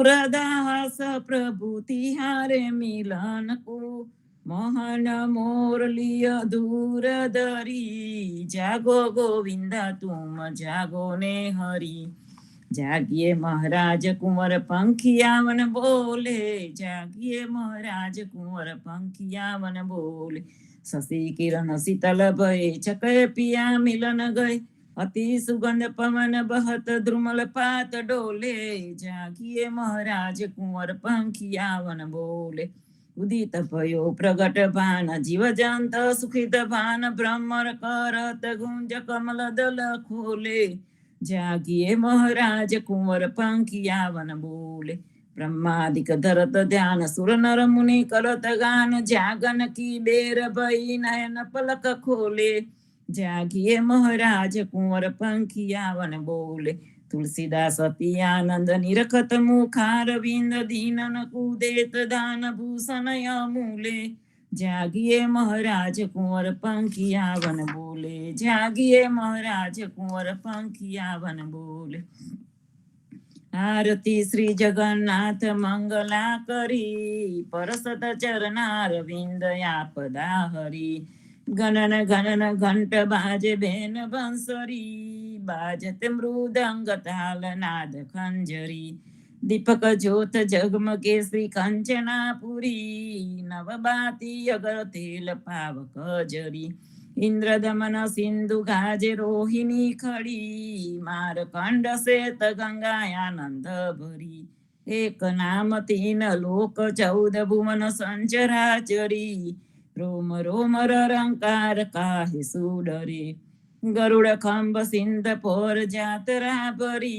प्रदास प्रभु तिहारे मिलन को मोहन मोरलिय दूर दरी जागो गोविंद तुम जागो ने हरि जागिए महाराज कुंवर पंखियावन बोले जागिए महाराज कुंवर पंखियावन बोले शशि किरण शीतल भय चके पिया मिलन गए अति सुगंध पवन बहत द्रुमल पात डोले जागिए महाराज कुंवर पंखियावन बोले उदित भयो प्रगट भान जीव जंत सुखित भान भ्रमर करत गुंज कमल दल खोले जागिए महाराज कुंवर पंखियावन बोले ब्रह्मादिक धरत ध्यान सुर नर मुनि करत गान जागन की बेर भई नयन पलक खोले जागिए महाराज कुंवर पंखियावन बोले तुलसीदास अति आनंद निरखत मुखार बिंद दीनन कुदेत दान भूषण अमूले जागिए महाराज कुंवर पंखियावन बोले जागिए महाराज कुंवर पंखियावन बोले आरती श्री जगन्नाथ मंगला करी परसत चरणार विंद आपदा हरी गणन गणन घंट बाजे बेन बंसरी बाजत मृदंग ताल नाद खंजरी दीपक ज्योत जगमगे श्री कंचनापुरी नवबाती अगर तेल पावक जरी इंद्र दमन सिंधु गाजे रोहिणी खड़ी मारकंड श्वेत गंगा आनंद भरी एक नाम तीन लोक 14 भुवन संचराचरी रोम रोम रंकार काहे सुडरे गरुड़ खंब सिंध पोर जातरा भरी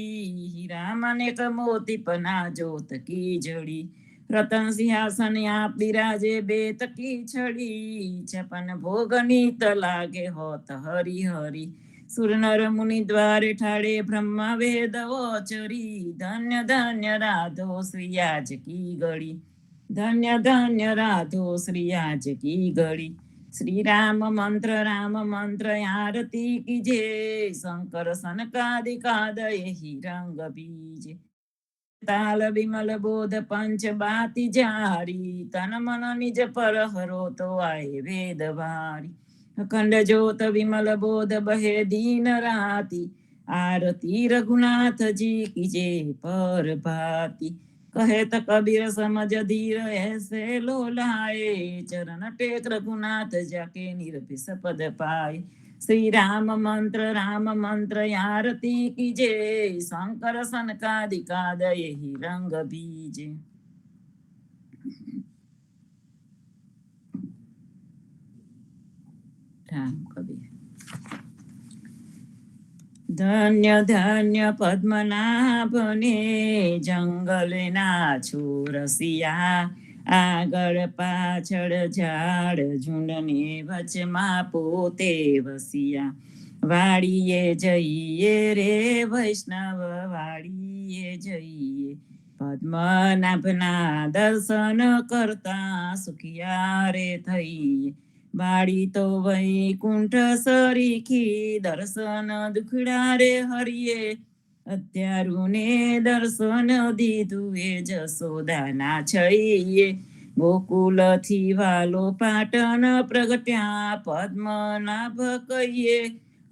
हीरा मनेक मोती पना जोत की जड़ी रतन सिंहासन आप बिराजे बेत की छड़ी छपन भोग नीत लागे होत हरि हरि सुर नर मुनि द्वारे ठाड़े ब्रह्मा वेद ओचरी धन्य धन्य राधो श्री आज की गड़ी धन्य धन्य राधो श्री आज की गड़ी श्री राम मंत्र आरती कीजे शंकर सनकादिकादय ही रंग बीजे ताल विमल बोध पंच बाती जारी तन मन निज पर हरो तो आए वेद भारी अखंड ज्योत विमल बोध बहे दीन राती आरती रघुनाथ जी कीजे पर भाती कहे त कबीर समझ धीर ऐसे लोलाए चरण टेक रघुनाथ जाके निरभिस पद पाए श्री राम मंत्र आरती कीजे शंकर सनकादिकादय ही रंग बीजे राम कबीर धन्य धन्य पद्मनाभने जंगलना छोरसिया આગળ પાછળ ઝાડ ઝુંડને વચમાં પોતે વસિયા વાડીએ જઈએ રે વૈષ્ણવ વાડીએ જઈએ પદ્મનાભના દર્શન કરતા સુખિયા રે થઈએ વાડી તો વૈકુંઠ સરીખી દર્શન દુખડા રે હરિયે અત્યારુને દર્શન દીધું એ જસોદાના છઈએ ગોકુલથી વાલો પાટણ પ્રગટ્યા પદ્મનાભ કહીએ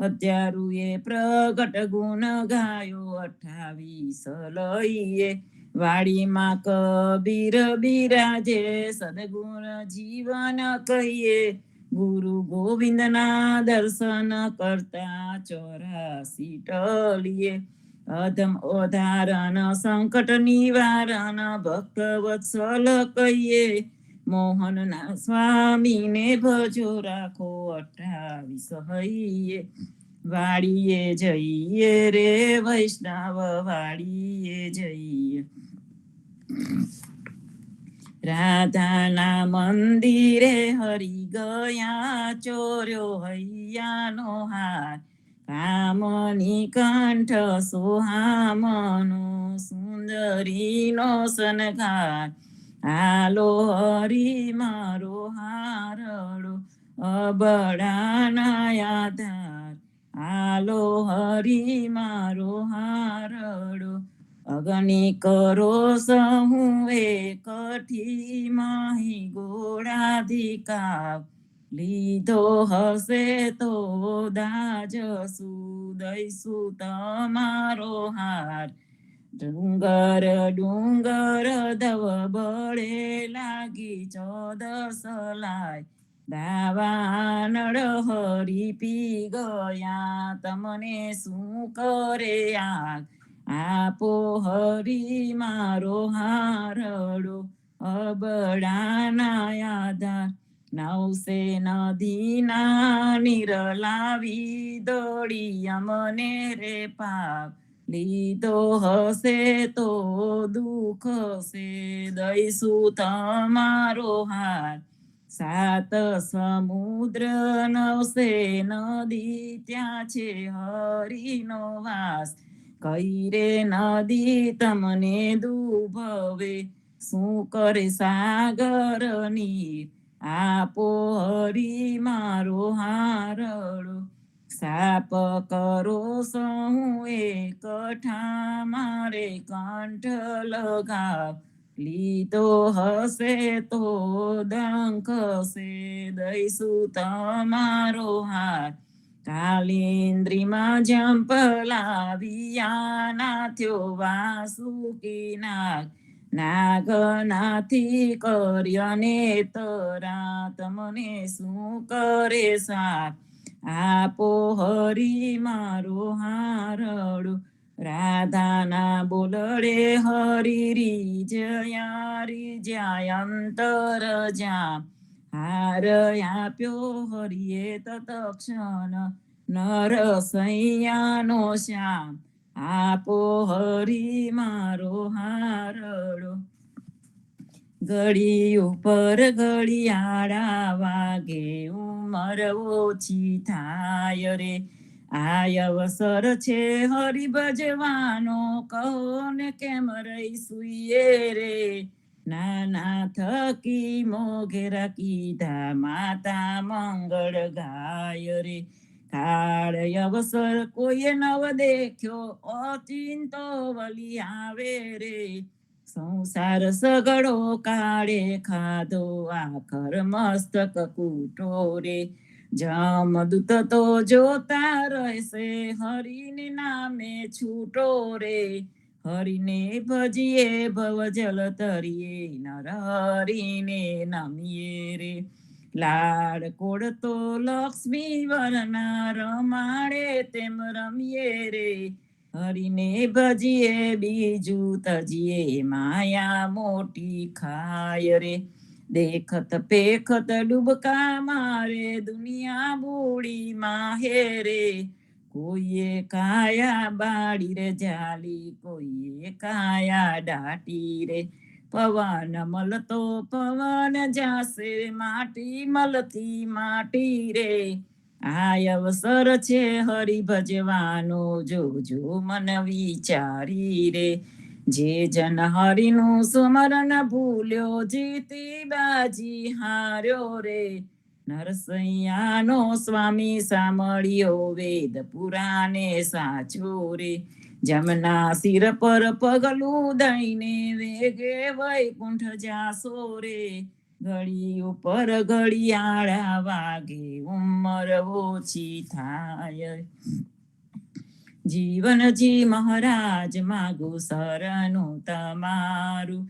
અત્યારુએ પ્રગટ ગુણ ગાયો 28 લઈએ વાડીમાં કબીર બિરાજે સદગુણ જીવન કહીએ ગુરુ ગોવિંદના દર્શન કરતા 84 ટલીએ અધમ ઓધારણ સંકટ નિવારણ ભક્ત વત્સલ કહીએ મોહનના સ્વામીને ભજો રાખો 28 હૈયે વાડીએ જઈએ રે વૈષ્ણવ વાડીએ જઈએ રાધાના મંદિરે હરી ગયા ચોર્યો હૈયાનો હાર કામની કંઠ સોહામનો સુંદરીનો સનઘાર હાલો હરી મારો હારડો અબડાના આધાર હાલો હરી મારો હારડો અગની કરો સહુ એકઠી માહી ગોળાધિકાર લીધો હશે તો દાજસુ દઈશું તમારો હાર ડુંગર ડુંગર ધવ બળે લાગી 14 લાય દાવાનળ હરી પી ગયા તમને શું કરે આગ આપો હરી મારો હારડો અબડાના આધાર નવસે નદીના નીર લાવી દોડી અમને રે પાપ લીધો હશે તો દુઃખ છે દઈશું તમારો હાર 7 સમુદ્ર નવસે નદી ત્યાં છે હરિનો વાસ કઈ રે નદી તમને દુભવે શું કરે સાગર નીર આપો હરી મારો હારડો સાપ કરો સહુ એકઠા મારે કંઠ લગાવ લીધો હશે તો ડંખ છે દઈશું તમારો હાર કાલિન્દ્રીમાં જંપલાવિયા નાથ્યો વાસુકી નાગ નાગનાથી કર્યને તરા તમને શું કરે સાર આપો હરી મારો હારડો રાધાના બોલડે હરી રીજયા રીજ્યાયંતર જામ હાર આપ્યો હરિએ તત્ક્ષણ નરસૈયાનો શ્યામ આપો હરી મારો હારડો ઘડી ઉપર ઘડિયાળા વાગે ઉમર ઓછી થાય રે આય અવસર છે હરિ ભજવાનો કહો ને કેમ રહી સુઈએ રે નાના થકી મોઘેરા કીધા માતા મંગળ ગાય રે કાળ અવસર કોઈ નવ દેખ્યો અચિંતો વલી આવે રે સંસાર સગડો કાળે ખાધો આખર મસ્તક કૂટો રે જમદૂત તો જોતા રહેશે હરિને નામે છૂટો રે હરિને ભજીએ ભવ જલ તરીએ નર હરિને નમીએ રે લાડ કોડ તો લક્ષ્મી વરના રમાડે તેમ રમીએ રે હરિને ભજીએ બીજું તજીએ માયા મોટી ખાય રે દેખત પેખત ડૂબકા મારે દુનિયા બુડી માહે રે કોઈએ કાયા બાળી રે જાલી કોઈએ કાયા દાટી રે પવન મળતો પવન જાશે માટી મળતી માટી રે આય અવસર છે હરિ ભજવાનો જોજો મન વિચારી રે જે જન હરિનું સ્મરણ ભૂલ્યો જીતી બાજી હાર્યો રે નરસૈયાનો સ્વામી સાંભળ્યો વેદ પુરાણે સાચો રે જમના સિર પર પગલું દઈને વેગે વૈકુંઠ જાસો રે ઘડી ઉપર ઘડિયાળા વાગે ઉંમર ઓછી થાય જીવનજી મહારાજ માગું શરણું તમારું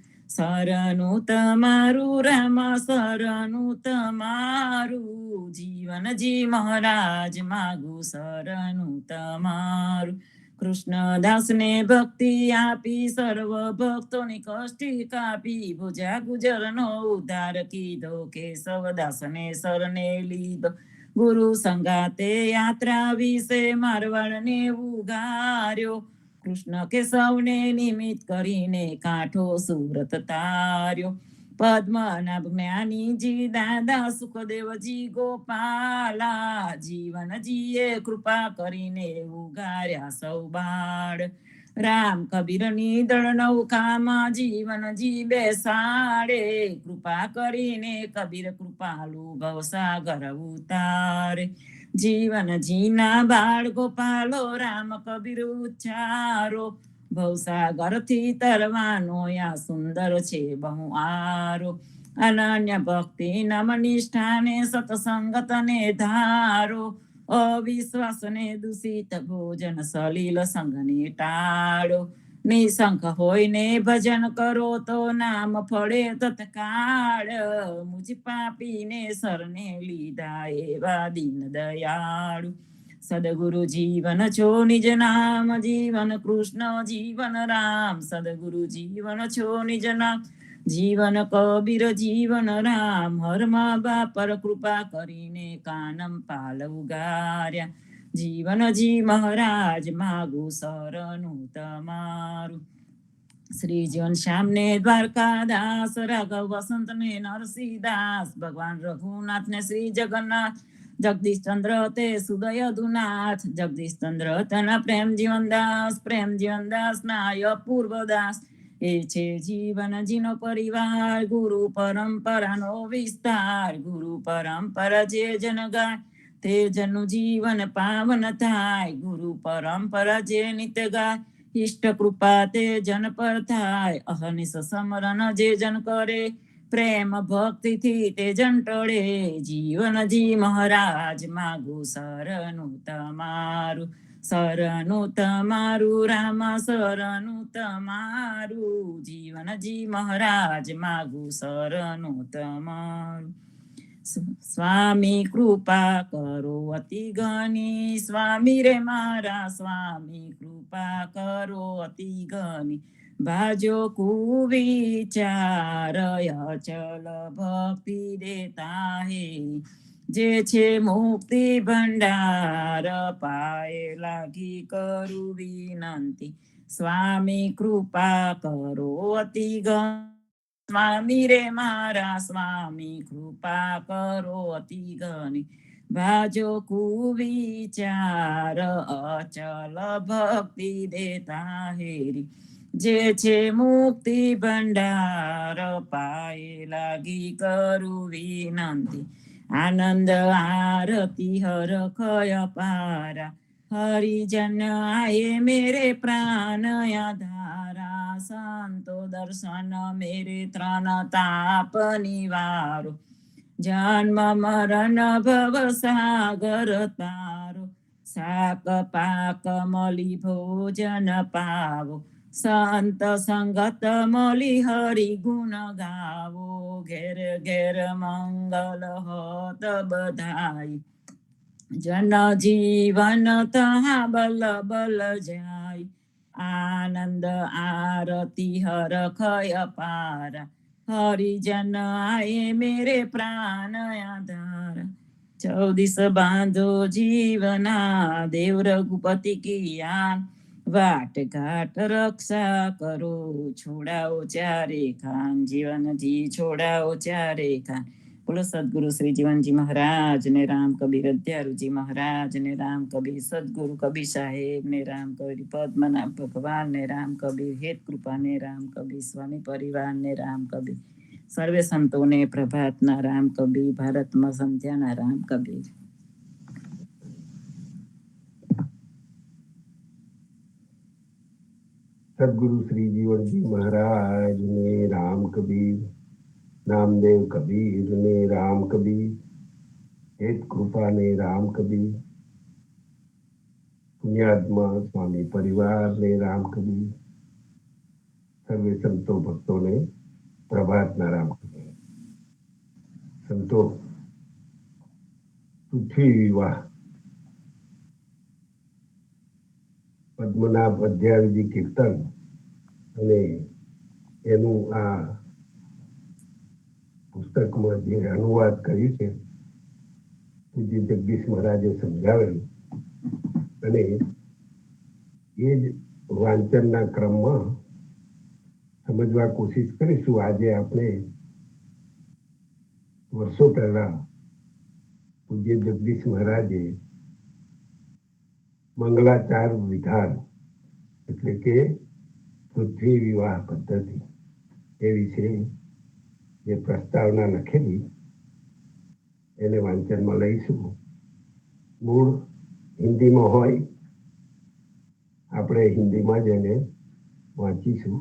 રામ શરણું તમારું જીવનજી મહારાજ માગું શરણું તમારું કૃષ્ણદાસને ભક્તિ આપી સર્વ ભક્તોની કષ્ટી કાપી ભુજા ગુજરનો ઉદ્ધાર કીધો કેશવદાસને શરણે લીધો ગુરુ સંગાતે યાત્રા વિશે મારવાડને ઉગાર્યો કૃષ્ણ કેશવને નિમિત્ત કરીને કાંઠો સુરત તાર્યો પદ્મનાભ જ્ઞાનીજી દાદા સુખદેવજી ગોપાલા જીવનજીએ કૃપા કરીને ઉગાર્યા સૌ બાળ રામ કબીરની દળ નૌકામાં જીવનજી બેસાડે કૃપા કરીને કબીર કૃપાલુ ભવસાગર ઉતારે જીવનજીના બાળ ગોપાલો રામ કબીર ઉચ્ચારો ભવસાગરથી તરવાનો આ સુંદર છે બહુ આરો અનન્ય ભક્તિ નમ નિષ્ઠાને સતસંગતને ધારો અવિશ્વાસને દૂષિત ભોજન સલીલ સંગને ટાળો નિશંક હોઈને ભજન કરો તો નામ ફળે તત્કાળ મુજ પાપીને શરણે લીધા એવા દીન દયાળુ સદગુરુ જીવન છો નિજ નામ જીવન કૃષ્ણ જીવન રામ સદગુરુ જીવન છો નિજ નામ જીવન કબીર જીવન રામ હરમા બાપર કૃપા કરીને કાનમ પાલ ઉગાર્યા જીવનજી મહારાજ માગું શરણું તમારું શ્રી જીવન શ્યામ ને દ્વારકાદાસ રાઘવ વસંત ને નરસિંહદાસ ભગવાન રઘુનાથ ને શ્રી જગન્નાથ જગદીશ ચંદ્ર તે સુદય દુનાથ જગદીશ ચંદ્ર તના પ્રેમ જીવનદાસ નાય પૂર્વદાસ એ છે જીવનજીનો પરિવાર ગુરુ પરંપરાનો વિસ્તાર ગુરુ પરંપરા જે જન ગાય તે જનનું જીવન પાવન થાય ગુરુ પરંપરા જે નિત્ય ગાય ઇષ્ટ કૃપા તે જન પર થાય અહનિશ સમરણ જે જન કરે પ્રેમ ભક્તિથી તે જન ટળે જીવનજી મહારાજ માગું શરણું તમારું રામ શરણું તમારું જીવનજી મહારાજ માગું શરણું તમારું સ્વામી કૃપા કરો અતિ ઘની સ્વામી રે મારા સ્વામી કૃપા કરો અતિ ઘની ભાજો કુવિચાર અચલ ભક્તિ દેતા હે જે છે મુક્તિ ભંડાર પાએ લાગી કરું વિનંતી સ્વામી કૃપા કરો અતિ ઘની સ્વામી રે મારા સ્વામી કૃપા કરો અતિ ઘની ભાજો કુવિચાર અચલ ભક્તિ દેતા હેરી જે છે મુક્તિ ભંડાર પાએ લાગી કરું વિનંતી આનંદ આરતી હર ખય પારા હરિજન આયે મેરે પ્રાણ આધારા સંતો દર્શન મેરે ત્રણ તાપ નિવારો જન્મ મરણ ભવ સાગર તારો શાક પાક મળી ભોજન પાવો સંત સંગત મળી હરિ ગુણ ગાવો ઘેર ઘેર મંગલ હોત બધાઈ જન જીવન તહા બલ બલ જાય આનંદ આરતી હર ખય પારા હરિજન આયે મેરે પ્રાણ આધાર 14 બાંધો જીવના દેવ રઘુપતિ કિયા વાટ ઘાટ રક્ષા કરો છોડાઓ ચારે ખાન જીવનજી છોડાઓ ચારે ખાન બોલો સદગુરુ શ્રી જીવનજી મહારાજ ને રામ કબીર અધ્યારુજી મહારાજ ને રામ કબીર સદગુરુ કબીર સાહેબ ને રામ કબીર પદ્મનાભ ભગવાન ને રામ કબીર હેત કૃપા ને રામ કબીર સ્વામી પરિવાર ને રામ કબીર સર્વે સંતોને પ્રભાતના રામ કબીર ભારતમાં સંધ્યાના રામ કબીર સદગુરુ શ્રી જીવનજી મહારાજ ને રામ કબીર નામદેવ કબીર ને રામ કબીર હેત કૃપા ને રામ કબીર પુણ્યાત્મા સ્વામી પરિવાર ને રામ કબીર સર્વે સંતો ભક્તોને પ્રભાતના રામ કબીર સંતો પૃથ્વી વિવાહ પદ્મનાભ અધ્યાયજી કીર્તન અને એનું આ પુસ્તકમાં જે અનુવાદ કર્યું છે પૂજ્ય જગદીશ મહારાજે સમજાવેલું અને એ જ વાંચનના ક્રમમાં સમજવા કોશિશ કરીશું. આજે આપણે વર્ષો પહેલા પૂજ્ય જગદીશ મહારાજે મંગલાચાર વિધાન એટલે કે પૃથ્વી વિવાહ પદ્ધતિ એ વિશે જે પ્રસ્તાવના લખેલી એને વાંચનમાં લઈશું. મૂળ હિન્દીમાં હોય, આપણે હિન્દીમાં જ એને વાંચીશું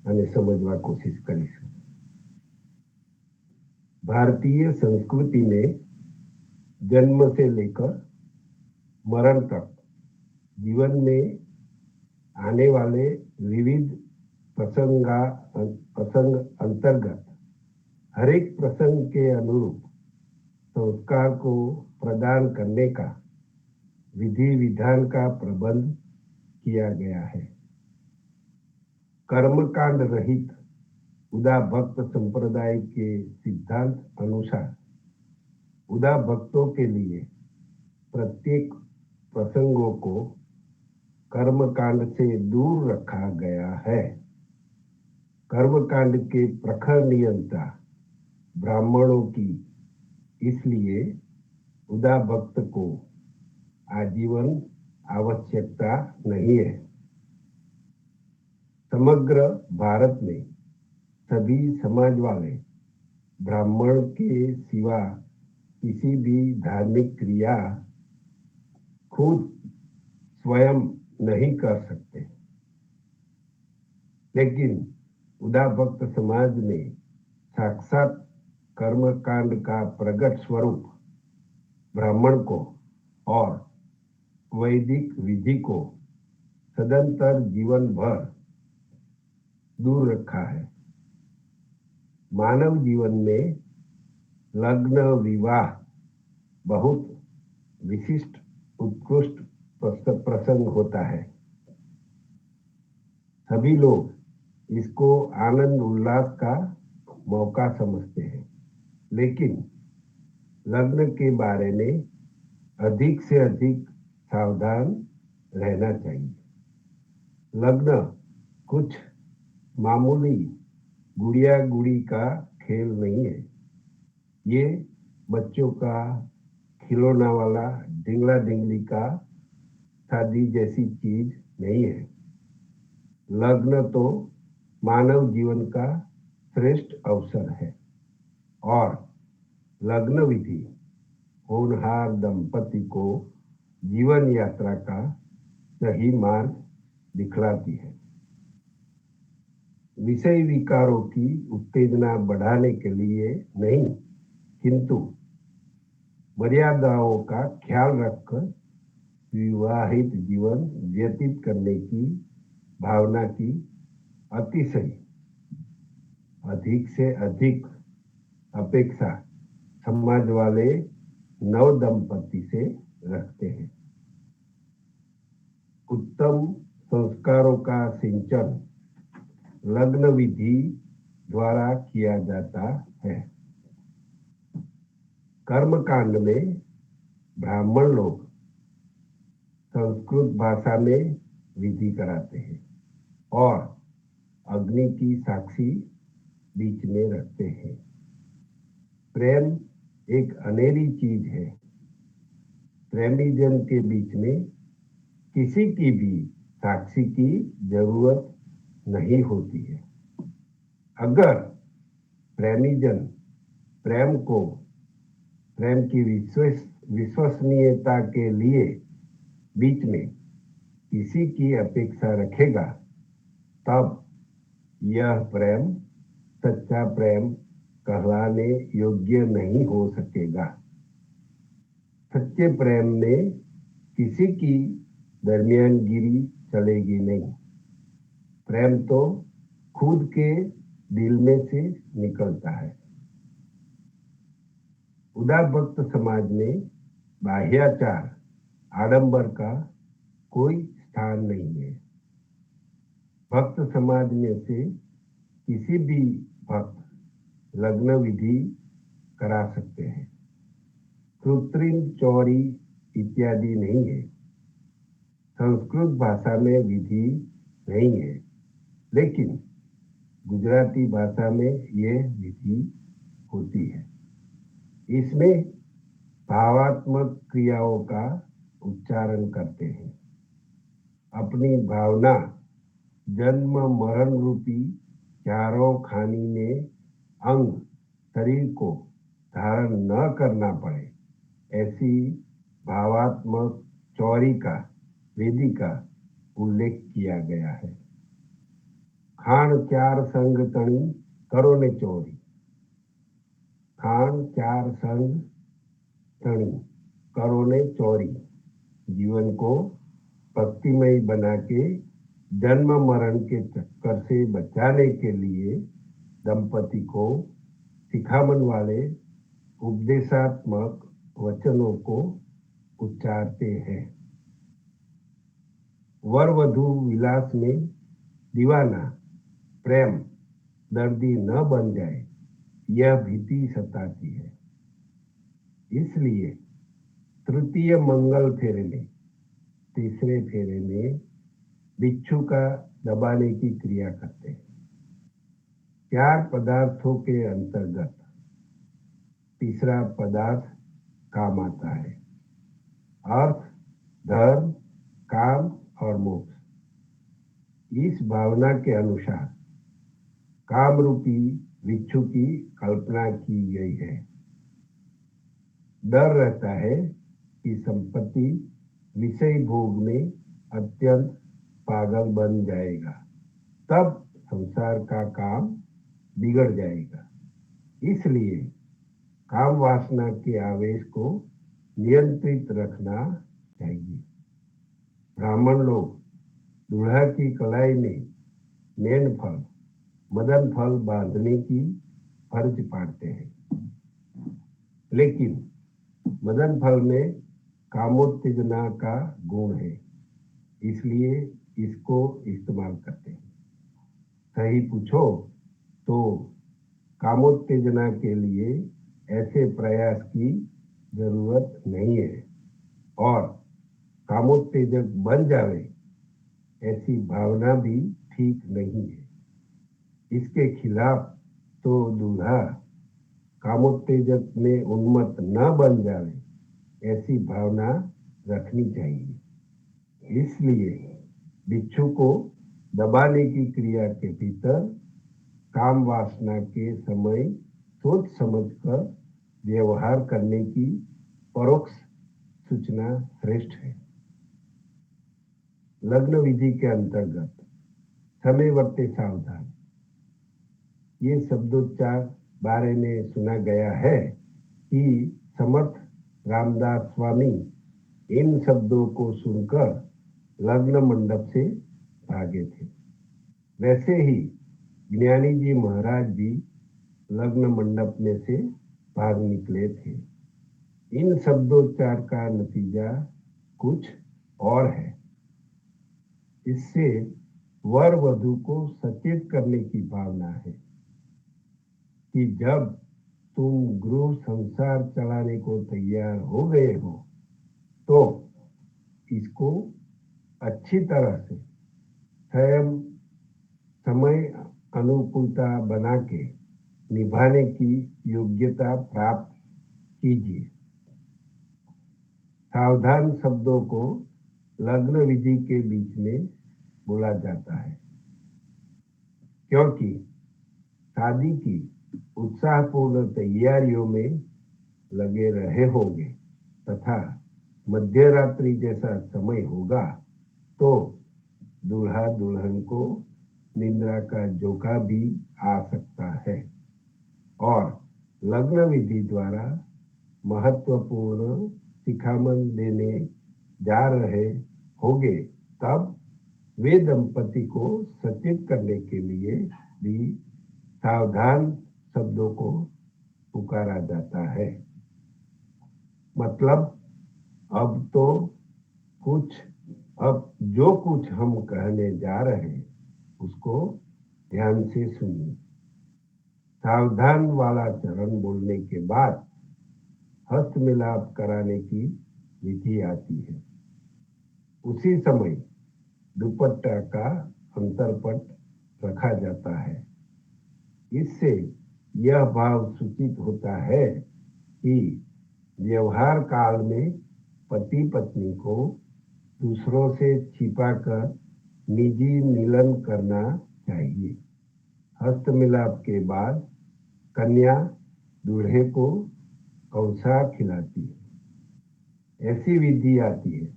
અને સમજવા કોશિશ કરીશું. भारतीय संस्कृति में जन्म से लेकर मरण तक जीवन में आने वाले विविध प्रसंग अंतर्गत हर एक प्रसंग के अनुरूप संस्कार को प्रदान करने का विधि विधान का प्रबंध किया गया है. कर्मकांड रहित उदा भक्त संप्रदाय के सिद्धांत अनुसार उदा भक्तों के लिए प्रत्येक प्रसंगों को कर्मकांड से दूर रखा गया है. कर्मकांड के प्रखर नियंता ब्राह्मणों की इसलिए उदा भक्त को आजीवन आवश्यकता नहीं है. समग्र भारत में सभी समाज वाले ब्राह्मण के सिवा किसी भी धार्मिक क्रिया खुद स्वयं नहीं कर सकते, लेकिन उदा भक्त समाज में साक्षात कर्मकांड का प्रकट स्वरूप ब्राह्मण को और वैदिक विधि को सदंतर जीवन भर दूर रखा है. मानव जीवन में लग्न विवाह बहुत विशिष्ट उत्कृष्ट प्रसंग होता है. सभी लोग इसको आनंद उल्लास का मौका समझते हैं, लेकिन लग्न के बारे में अधिक से अधिक सावधान रहना चाहिए. लग्न कुछ मामूली गुड़िया गुड़ी का खेल नहीं है. ये बच्चों का खिलौना वाला डिंगला डिंगली का शादी जैसी चीज नहीं है. लग्न तो मानव जीवन का श्रेष्ठ अवसर है और लग्न विधि होनहार दंपति को जीवन यात्रा का सही मार्ग दिखलाती है. विषय विकारों की उत्तेजना बढ़ाने के लिए नहीं, किंतु मर्यादाओं का ख्याल रखकर विवाहित जीवन व्यतीत करने की भावना की अतिशय अधिक से अधिक अपेक्षा समाज वाले नव दंपति से रखते हैं. उत्तम संस्कारों का सिंचन लग्न विधि द्वारा किया जाता है. कर्मकांड में ब्राह्मण लोग संस्कृत भाषा में विधि कराते हैं और अग्नि की साक्षी बीच में रखते हैं. प्रेम एक अनेरी चीज है. प्रेमी जन के बीच में किसी की भी साक्षी की जरूरत नहीं होती है. अगर प्रेमी जन प्रेम की विश्वसनीयता के लिए बीच में किसी की अपेक्षा रखेगा, तब यह प्रेम सच्चा प्रेम कहलाने योग्य नहीं हो सकेगा. सच्चे प्रेम में किसी की दरमियानगिरी चलेगी नहीं. प्रेम तो खुद के दिल में से निकलता है. उदा भक्त समाज में बाह्याचार आडंबर का कोई स्थान नहीं है. भक्त समाज में से किसी भी भक्त लग्न विधि करा सकते हैं. कृत्रिम चौरी इत्यादि नहीं है. संस्कृत भाषा में विधि नहीं है, लेकिन गुजराती भाषा में यह विधि होती है. इसमें भावात्मक क्रियाओं का उच्चारण करते हैं. अपनी भावना जन्म मरण रूपी चारों खानी में अंग शरीर को धारण न करना पड़े, ऐसी भावात्मक चौरी का वेदी का उल्लेख किया गया है. खाण चार संग तणी करो ने चोरी। खाण चार संग तणी करो ने चोरी। जीवन को भक्तिमय बना के जन्म मरण के चक्कर से बचाने के लिए दंपति को शिखामन वाले उपदेशात्मक वचनों को उच्चारते हैं। वर वधु विलास में दीवाना प्रेम दर्दी न बन जाए, यह भीति सताती है। इसलिए तृतीय मंगल फेरे में, तीसरे फेरे में बिच्छू का दबाने की क्रिया करते हैं। 4 पदार्थों के अंतर्गत तीसरा पदार्थ काम आता है। अर्थ, धर्म, काम और मोक्ष। इस भावना के अनुसार काम रूपी बिच्छू की कल्पना की गई है। डर रहता है कि संपत्ति विषय भोग में अत्यंत पागल बन जाएगा, तब संसार का काम बिगड़ जाएगा। इसलिए काम वासना के आवेश को नियंत्रित रखना चाहिए। ब्राह्मण लोग दूल्हा की कलाई में नैन फल, मदन फल बांधने की फर्ज पाड़ते हैं, लेकिन मदन फल में कामोत्तेजना का गुण है, इसलिए इसको इस्तेमाल करते हैं। सही पूछो तो कामोत्तेजना के लिए ऐसे प्रयास की जरूरत नहीं है, और कामोत्तेजक बन जावे ऐसी भावना भी ठीक नहीं है। इसके खिलाफ तो दूल्हा कामोत्तेजक में उन्मत्त न बन जावे ऐसी भावना रखनी चाहिए। इसलिए बिच्छू को दबाने की क्रिया के भीतर काम वासना के समय सोच समझकर व्यवहार करने की परोक्ष सूचना श्रेष्ठ है। लग्न विधि के अंतर्गत समय वर्ते सावधान, ये शब्दोच्चार बारे में सुना गया है कि समर्थ रामदास स्वामी इन शब्दों को सुनकर लग्न मंडप से भागे थे। वैसे ही ज्ञानी जी महाराज भी लग्न मंडप में से भाग निकले थे। इन शब्दोच्चार का नतीजा कुछ और है। इससे वर वधु को सचेत करने की भावना है कि जब तुम गृह संसार चलाने को तैयार हो गए हो तो इसको अच्छी तरह से स्वयं समय अनुकूलता बना के निभाने की योग्यता प्राप्त कीजिए। सावधान शब्दों को लग्न विधि के बीच में बोला जाता है, क्योंकि शादी की उत्साहपूर्ण तैयारियों में लगे रहे होंगे तथा मध्य रात्रि जैसा समय होगा तो दूल्हा दुल्हन को निद्रा का झोंका भी आ सकता है, और लग्न विधि द्वारा महत्वपूर्ण शिखामन देने जा रहे होंगे तब वे दंपति को सचेत करने के लिए भी सावधान शब्दों को पुकारा जाता है। मतलब अब जो कुछ हम कहने जा रहे हैं उसको ध्यान से सुनिए। सावधान वाला चरण बोलने के बाद हस्त मिलाप कराने की विधि आती है। उसी समय दुपट्टा का अंतरपट रखा जाता है। इससे यह भाव सूचित होता है कि व्यवहार काल में पति पत्नी को दूसरों से छिपाकर निजी मिलन करना चाहिए। हस्त मिलाप के बाद कन्या दूल्हे को कौसा खिलाती है, ऐसी विधि आती है,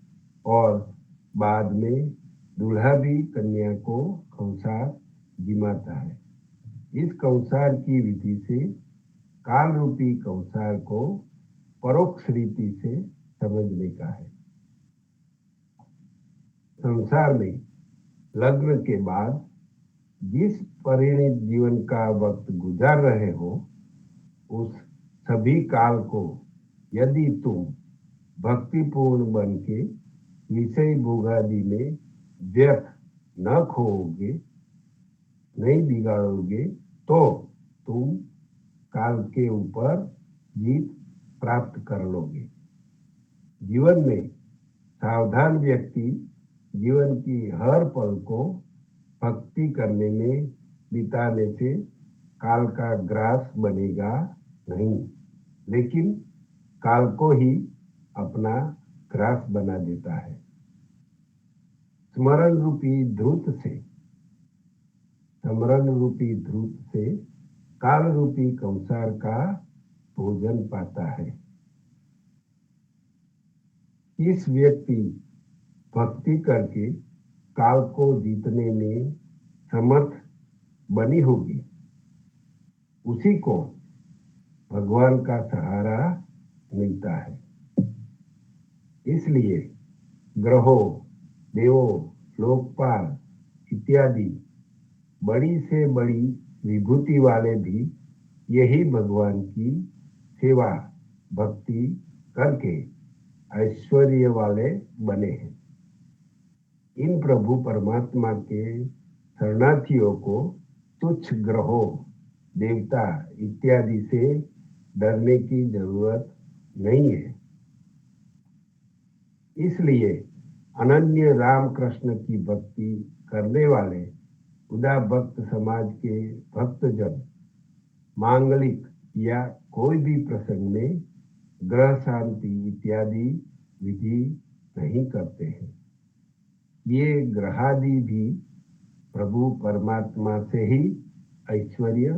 और बाद में दूल्हा भी कन्या को कौसा जिमाता है। इस कौसार की विधि से काल रूपी कौसार को परोक्ष रीति से समझने का है। संसार में लग्न के बाद जिस परिणित जीवन का वक्त गुजार रहे हो, उस सभी काल को यदि तुम भक्तिपूर्ण बन के विषय भोगादि में व्यर्थ न खोओगे, नहीं बिगाड़ोगे, तो तुम काल के ऊपर जीत प्राप्त कर लोगे। जीवन में सावधान व्यक्ति जीवन की हर पल को भक्ति करने में बिताने से काल का ग्रास बनेगा नहीं, लेकिन काल को ही अपना ग्रास बना देता है। स्मरण रूपी ध्रुत से काल रूपी कंसार का भोजन पाता है। इस व्यक्ति भक्ति करके काल को जीतने में समर्थ बनी होगी, उसी को भगवान का सहारा मिलता है। इसलिए ग्रहों, देवों, लोकपाल इत्यादि बड़ी से बड़ी विभूति वाले भी यही भगवान की सेवा भक्ति करके ऐश्वर्य वाले बने हैं। इन प्रभु परमात्मा के शरणार्थियों को तुच्छ ग्रहों, देवता इत्यादि से डरने की जरूरत नहीं है। इसलिए अनन्य राम कृष्ण की भक्ति करने वाले उदार भक्त समाज के भक्तजन मांगलिक या कोई भी प्रसंग में ग्रह शांति इत्यादि विधि नहीं करते हैं। ये ग्रहादि भी प्रभु परमात्मा से ही ऐश्वर्य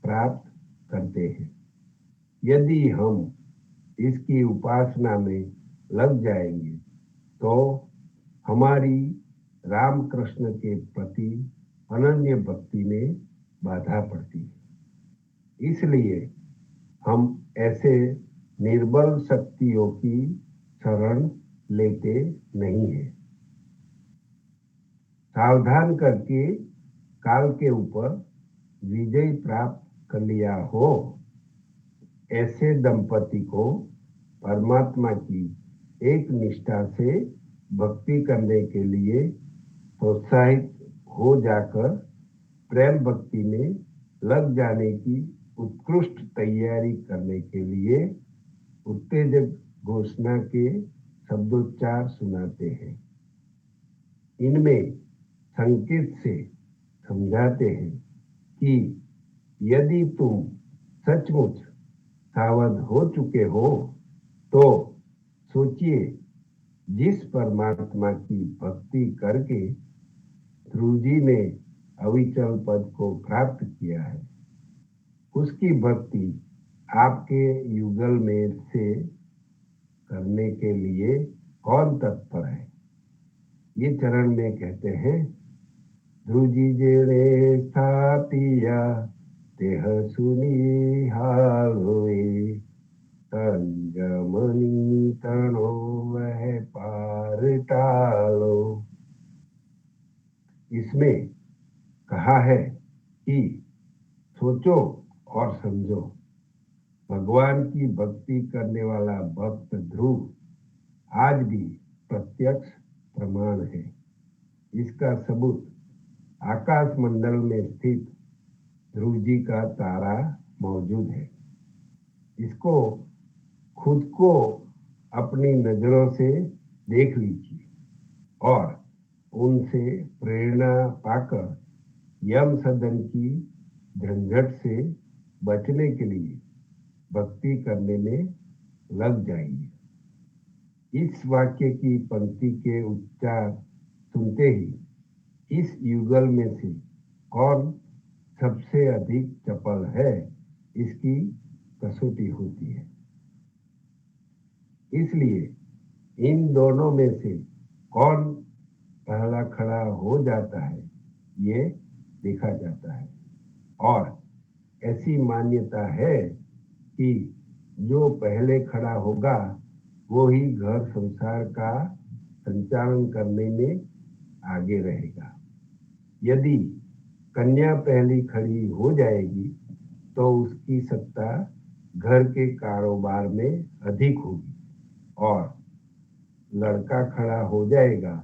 प्राप्त करते हैं। यदि हम इसकी उपासना में लग जाएंगे तो हमारी राम कृष्ण के प्रति अनन्य भक्ति में बाधा पड़ती है। इसलिए हम ऐसे निर्बल शक्तियों की शरण लेते नहीं हैं। सावधान करके काल के ऊपर विजय प्राप्त कर लिया हो, ऐसे दंपति को परमात्मा की एक निष्ठा से भक्ति करने के लिए प्रोत्साहित हो जाकर प्रेम भक्ति में लग जाने की उत्कृष्ट तैयारी करने के लिए उत्तेजक घोषणा के शब्दोच्चार सुनाते हैं। इनमें संकेत से समझाते हैं कि यदि तुम सचमुच सावध हो चुके हो तो सोचिए, जिस परमात्मा की भक्ति करके ध्रुव जी ने अविचल पद को प्राप्त किया है, उसकी भक्ति आपके युगल में से करने के लिए कौन तत्पर है। ये चरण में कहते हैं, ध्रुव जी जेणे स्थापिया तेह सुनी हाल होए, तंजमनी तनो वह पार टालो। इसमें कहा है कि सोचो और समझो, भगवान की भक्ति करने वाला भक्त ध्रुव आज भी प्रत्यक्ष प्रमाण है। इसका सबूत आकाश मंडल में स्थित ध्रुव जी का तारा मौजूद है। इसको खुद को अपनी नजरों से देख लीजिए और उनसे प्रेरणा पाकर यम सदन की झंझट से बचने के लिए भक्ति करने में लग जाइए। इस वाक्य की पंक्ति के उच्चार सुनते ही इस युगल में से कौन सबसे अधिक चपल है, इसकी कसौटी होती है। इसलिए इन दोनों में से कौन पहला खड़ा हो जाता है, ये देखा जाता है और ऐसी मान्यता है कि जो पहले खड़ा होगा वो ही घर संसार का संचालन करने में आगे रहेगा। यदि कन्या पहली खड़ी हो जाएगी तो उसकी सत्ता घर के कारोबार में अधिक होगी और लड़का खड़ा हो जाएगा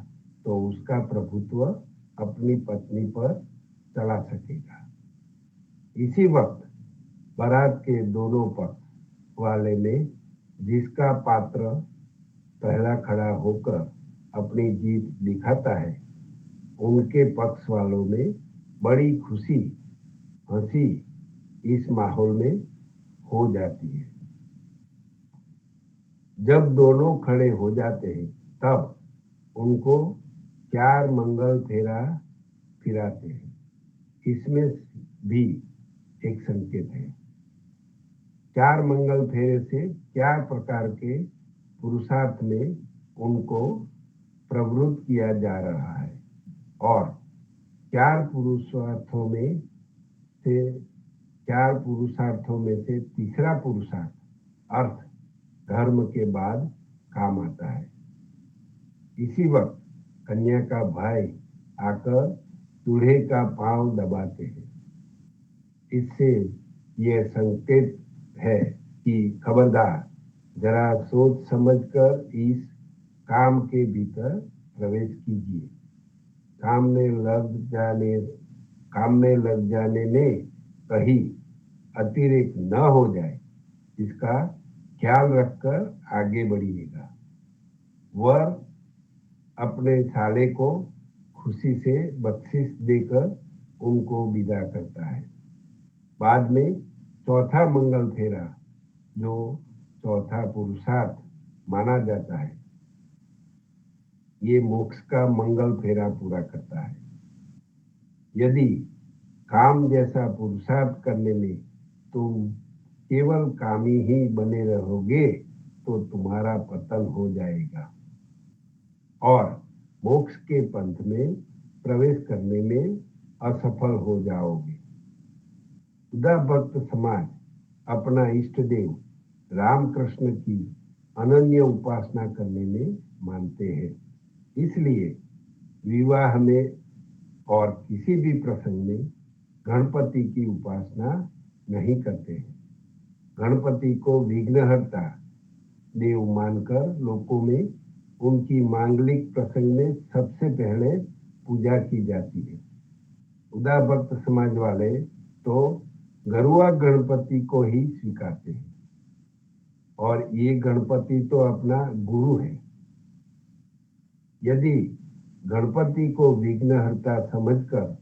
तो उसका प्रभुत्व अपनी पत्नी पर चला सकेगा। इसी वक्त बारात के दोनों पक्ष वाले में जिसका पात्र पहला खड़ा होकर अपनी जीत दिखाता है उनके पक्ष वालों में बड़ी खुशी हंसी इस माहौल में हो जाती है। जब दोनों खड़े हो जाते हैं तब उनको 4 मंगल फेरा फिराते हैं। इसमें भी एक संकेत है। 4 मंगल फेरे से 4 प्रकार के पुरुषार्थ में उनको प्रवृत्त किया जा रहा है और 4 पुरुषार्थों में से तीसरा पुरुषार्थ अर्थ धर्म के बाद काम आता है। इसी वक्त कन्या का भाई आकर दूल्हे का पांव दबाते हैं। इससे यह संकेत है कि खबरदार जरा सोच समझकर इस काम के भीतर प्रवेश कीजिए। काम में लग जाने में कहीं अतिरेक न हो जाए इसका ख्याल रखकर आगे बढ़िएगा। वर अपने साले को खुशी से बख्शिश देकर उनको विदा करता है। बाद में चौथा मंगल फेरा जो चौथा पुरुषार्थ माना जाता है ये मोक्ष का मंगल फेरा पूरा करता है। यदि काम जैसा पुरुषार्थ करने में तुम केवल कामी ही बने रहोगे तो तुम्हारा पतन हो जाएगा और मोक्ष के पंथ में प्रवेश करने में असफल हो जाओगे। खुदा भक्त समाज अपना इष्ट देव रामकृष्ण की अनन्य उपासना करने में मानते हैं। इसलिए विवाह में और किसी भी प्रसंग में गणपति की उपासना नहीं करते हैं। गणपति को विघ्नहर्ता देव मानकर लोगों में उनकी मांगलिक प्रसंग में सबसे पहले पूजा की जाती है। खुदा भक्त समाज वाले तो गरुआ गणपति को ही स्वीकारते हैं और ये गणपति तो अपना गुरु है। यदि गणपति को विघ्नहर्ता समझकर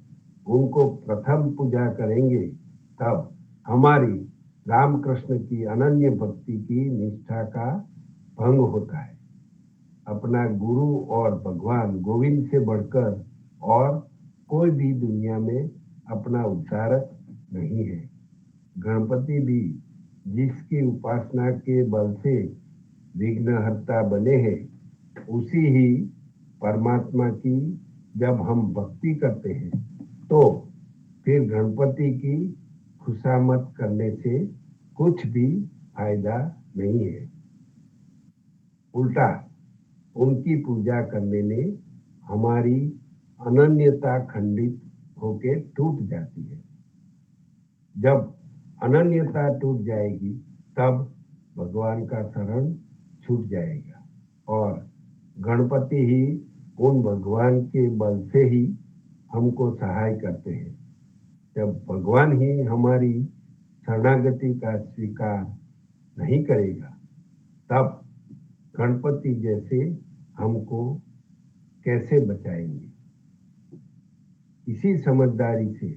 उनको प्रथम पूजा करेंगे तब हमारी रामकृष्ण की अनन्य भक्ति की निष्ठा का भंग होता है। अपना गुरु और भगवान गोविंद से बढ़कर और कोई भी दुनिया में अपना उद्धारक नहीं है। गणपति भी जिसकी उपासना के बल से विघ्नहर्ता बने हैं उसी ही परमात्मा की जब हम भक्ति करते हैं तो फिर गणपति की खुशामद करने से कुछ भी फायदा नहीं है। उल्टा उनकी पूजा करने में हमारी अनन्यता खंडित होकर टूट जाती है। जब अनन्यता टूट जाएगी तब भगवान का शरण छूट जाएगा और गणपति ही उन भगवान के बल से ही हमको सहाय करते हैं। जब भगवान ही हमारी शरणागति का स्वीकार नहीं करेगा तब गणपति जैसे हमको कैसे बचाएंगे। इसी समझदारी से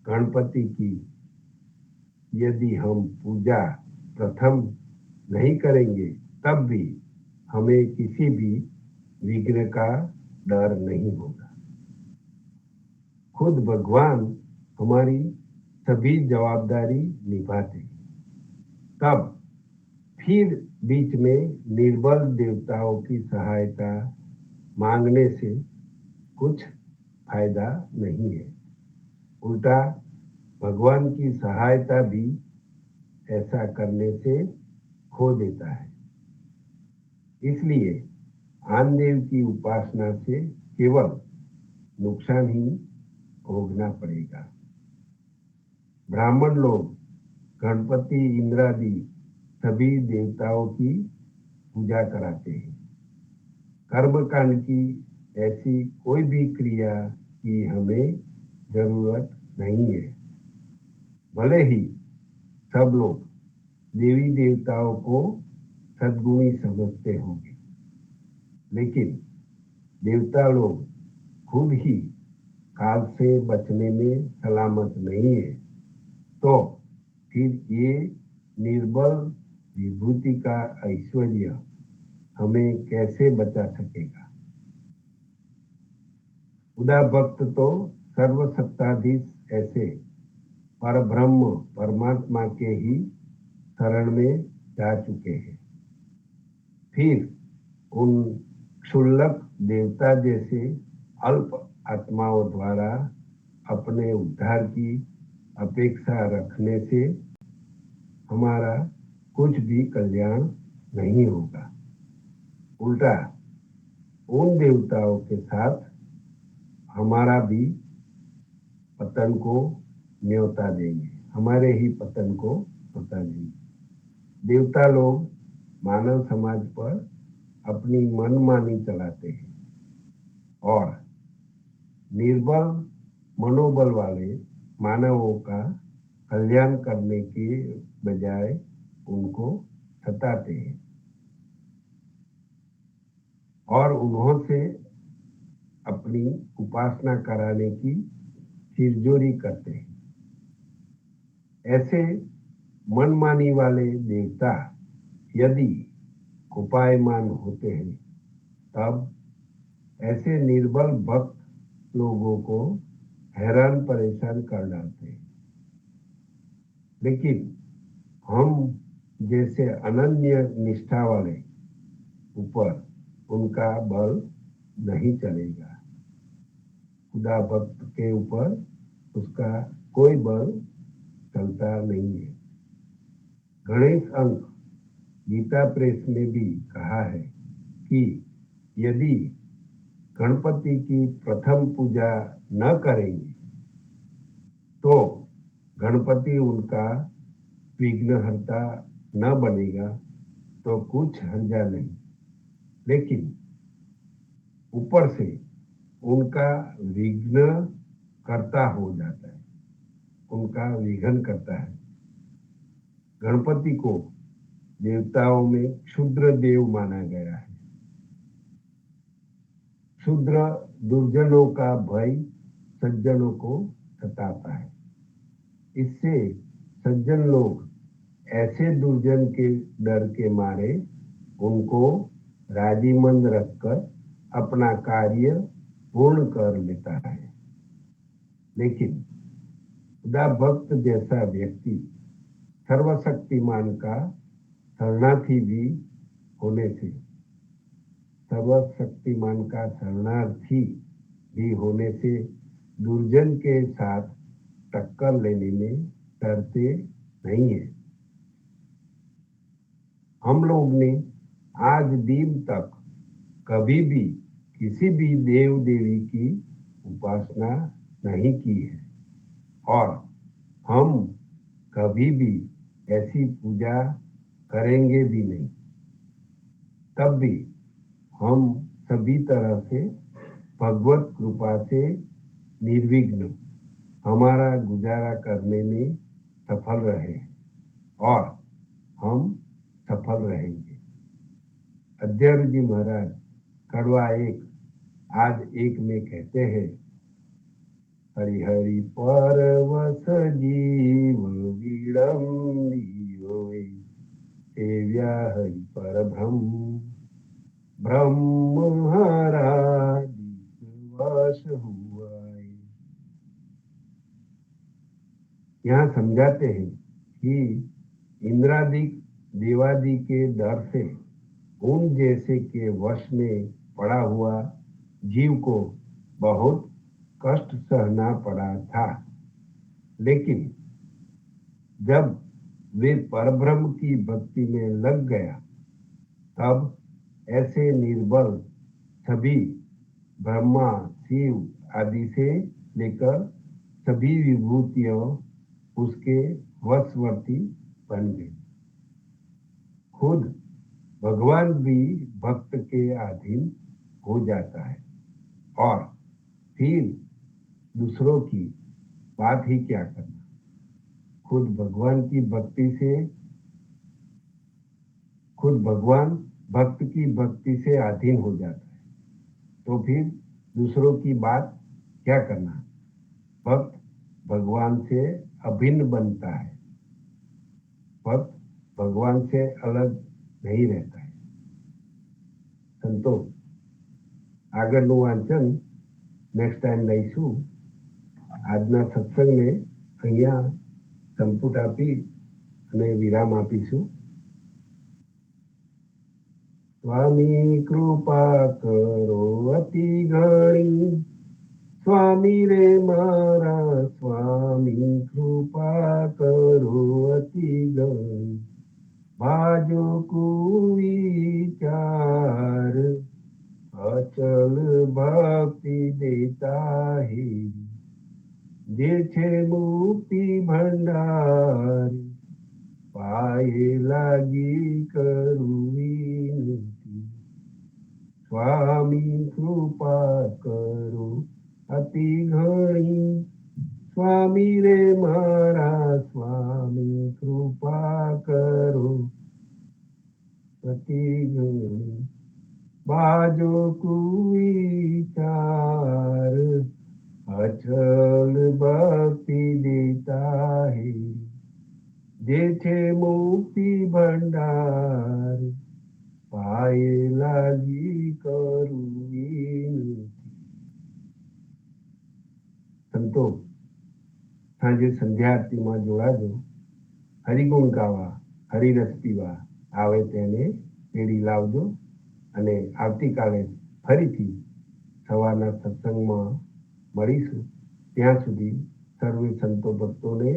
गणपति की यदि हम पूजा प्रथम नहीं करेंगे तब भी हमें किसी भी विघ्न का डर नहीं होगा। खुद भगवान हमारी सभी जवाबदारी निभाते हैं। तब फिर बीच में निर्बल देवताओं की सहायता मांगने से कुछ फायदा नहीं है। उल्टा भगवान की सहायता भी ऐसा करने से खो देता है। इसलिए आन देव की उपासना से केवल नुकसान ही भोगना पड़ेगा। ब्राह्मण लोग गणपति इंद्रादि सभी देवताओं की पूजा कराते हैं। कर्मकांड की ऐसी कोई भी क्रिया की हमें जरूरत नहीं है। भले ही सब लोग देवी देवताओं को सद्गुणी समझते होंगे, लेकिन देवता लोग खुद ही काल से बचने में सलामत नहीं है, तो फिर ये निर्बल विभूति का ऐश्वर्य हमें कैसे बचा सकेगा। खुदा भक्त तो सर्वसत्ताधीश ऐसे परब्रह्म परमात्मा के ही शरण में जा चुके हैं। फिर उन क्षुल्लक देवता जैसे अल्प आत्माओं द्वारा अपने उद्धार की अपेक्षा रखने से हमारा कुछ भी कल्याण नहीं होगा। उल्टा उन देवताओं के साथ हमारा भी पतन को न्योता देंगे, हमारे ही पतन को न्योता देंगे। देवता लोग मानव समाज पर अपनी मनमानी चलाते हैं और निर्बल मनोबल वाले मानवों का कल्याण करने के बजाय उनको सताते हैं और उन्हों से अपनी उपासना कराने की सिरजोरी करते हैं। ऐसे मनमानी वाले देवता यदि कोपायमान होते हैं, तब ऐसे निर्बल भक्त लोगों को हैरान परेशान कर डालते हैं। लेकिन हम जैसे अनन्य निष्ठा वाले ऊपर उनका बल नहीं चलेगा। खुदा भक्त के ऊपर उसका कोई बल चलता नहीं है। गणेश अंक गीता प्रेस में भी कहा है कि यदि गणपति की प्रथम पूजा न करेंगे तो गणपति उनका विघ्नहर्ता न बनेगा तो कुछ हर्जा नहीं, लेकिन ऊपर से उनका विघ्न करता हो जाता है, उनका विघ्न करता है। गणपति को देवताओं में क्षुद्र देव माना गया है। क्षुद्र दुर्जनों का भय सज्जनों को सताता है। इससे सज्जन लोग ऐसे दुर्जन के डर के मारे उनको राजीमंद रखकर अपना कार्य पूर्ण कर लेता है। लेकिन खुदा भक्त जैसा व्यक्ति सर्वशक्तिमान का शरणार्थी भी होने से सर्वशक्तिमान का शरणार्थी भी होने से दुर्जन के साथ टक्कर लेने में डरते नहीं है। हम लोग ने आज दिन तक कभी भी किसी भी देव देवी की उपासना नहीं की है और हम कभी भी ऐसी पूजा करेंगे भी नहीं। तब भी हम सभी तरह से भगवत कृपा से निर्विघ्न हमारा गुजारा करने में सफल रहे और हम सफल रहेंगे। अध्यक्ष जी महाराज कड़वा एक आज एक में कहते हैं, हरिहरि परवश जीव विडम्बियों सेव्या हरि पर ब्रह्म वश हुआ। यहाँ समझाते हैं कि इंद्रादिक देवादि के डर से उन जैसे के वश में पड़ा हुआ जीव को बहुत कष्ट सहना पड़ा था। लेकिन जब वे परब्रह्म की भक्ति में लग गया, तब ऐसे निर्बल सभी ब्रह्मा, शिव आदि से लेकर सभी विभूतियों उसके वशवर्ती बन गई। खुद भगवान भी भक्त के अधीन हो जाता है, और फिर दूसरों की बात ही क्या करना। खुद भगवान भक्त की भक्ति से अधीन हो जाता है, तो फिर दूसरों की बात क्या करना। भक्त भगवान से अभिन्न बनता है, भक्त भगवान से अलग नहीं रहता है। संतो, આગળનું વાંચન નેક્સ્ટ ટાઈમ લઈશું. આજના સત્સંગને અહીંયા સંપુટ આપી અને વિરામ આપીશું. સ્વામી કૃપા કરો અતિ ઘણી, સ્વામી રે મારા સ્વામી કૃપા કરો અતિ ઘણી, બાજો કુવિચાર અચલ ભક્તિ દેતા હે, જે છે મુક્તિ ભંડાર, પાયે લાગી કરું વિનંતી. સ્વામી કૃપા કરો અતિ ઘણી, સ્વામી રે મારા સ્વામી કૃપા કરો અતિ ઘણી, બાજો કુવિચાર અચલ ભક્તિ દેતા હે, જે છે મુક્તિ ભંડાર, પાયે લાગી કરું વિનંતી. સંતો, સાંજે સંધ્યા આરતીમાં જોડાજો. હરિગુણ ગાવા, હરિરસ પીવા આવે તેને પેઢી લાવજો. અને આવતીકાલે ફરીથી સવારના સત્સંગમાં મળીશું. ત્યાં સુધી સર્વે સંતો ભક્તોને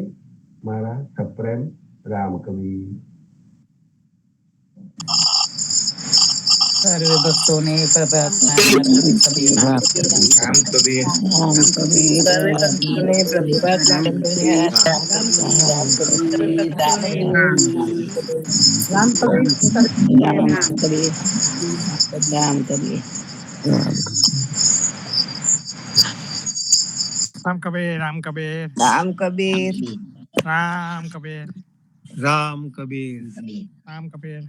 મારા સપ્રેમ રામ કબીર. સર્વે ભક્તોને પ્રભાતના રામ કબીર. રામ કબીર. સર્વે સંતોને પ્રભુપાદના રામ કબીર, રામ કબીર. રામ કબીર રામ કબીર. રામ કબીર, રામ કબીર, રામ કબીર રામ કબીર, રામ કબીર. રામ કબીર.